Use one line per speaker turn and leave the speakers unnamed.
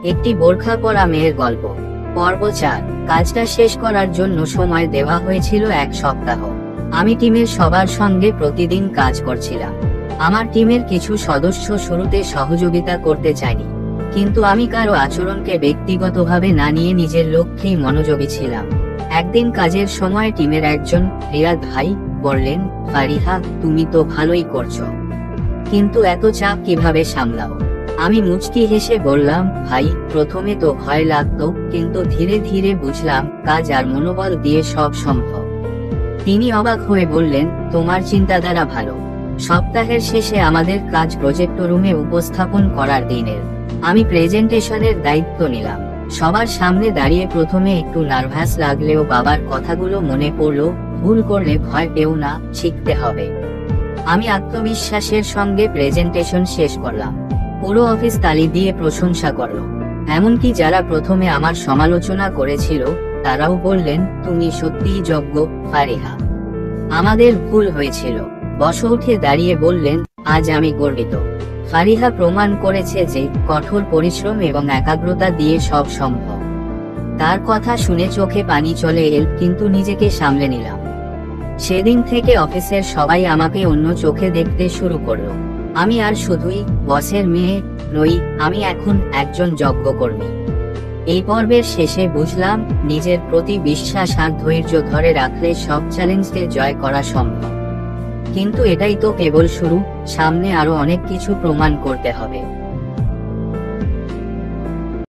একটি বোরখা পরা মেয়ের গল্প। পর্ব 4। কাজটা শেষ করার জন্য সময় দেওয়া হয়েছিল 1 সপ্তাহ। আমি টিমের সবার সঙ্গে প্রতিদিন কাজ করছিলাম। আমার টিমের কিছু সদস্য শুরুতে সহযোগিতা করতে চায়নি, কিন্তু আমি কারো আচরণকে ব্যক্তিগতভাবে না নিয়ে নিজের লক্ষ্যেই মনোযোগী ছিলাম। একদিন কাজের সময় টিমের একজন রিয়াদ ভাই বললেন, ফারিহা, তুমি তো ভালোই করছো, কিন্তু এত চাপ কিভাবে সামলাও? আমি মুচকি হেসে বললাম, ভাই, প্রথমে তো ভয় লাগতো, কিন্তু ধীরে ধীরে বুঝলাম কাজ আর মনোবল দিয়ে সব সম্ভব। তিনি অবাক হয়ে বললেন, তোমার চিন্তাধারা ভালো। সপ্তাহের শেষে আমাদের কাজ প্রজেক্ট রুমে উপস্থাপন করার দিনের। আমি প্রেজেন্টেশনের দায়িত্ব নিলাম। সবার সামনে দাঁড়িয়ে প্রথমে একটু নার্ভাস লাগলেও বাবার কথাগুলো মনে পড়লো, ভুল করলে ভয় পেও না, শিখতে হবে। আমি আত্মবিশ্বাসের সঙ্গে প্রেজেন্টেশন শেষ করলাম। পুরো অফিস তালি দিয়ে প্রশংসা করল। এমনকি যারা প্রথমে আমার সমালোচনা করেছিল তারাও বললেন, তুমি সত্যিই যোগ্য, ফারিহা। আমাদের ভুল হয়েছিল। বস উঠে দাঁড়িয়ে বললেন, আজ আমি গর্বিত। ফারিহা প্রমাণ করেছে যে কঠোর পরিশ্রম এবং একাগ্রতা দিয়ে সব সম্ভব। তার কথা শুনে চোখে পানি চলে এল, কিন্তু নিজেকে সামলে নিলাম। সেদিন থেকে অফিসের সবাই আমাকে অন্য চোখে দেখতে শুরু করলো। আমি আর শুধুই বসের মেয়ে নই, আমি এখন একজন যোগ্য কর্মী। এই পর্বের শেষে বুঝলাম, নিজের প্রতি বিশ্বাস আর ধৈর্য ধরে রাখলে সব চ্যালেঞ্জকে জয় করা সম্ভব। কিন্তু এটাই তো কেবল শুরু, সামনে আরো অনেক কিছু প্রমাণ করতে হবে।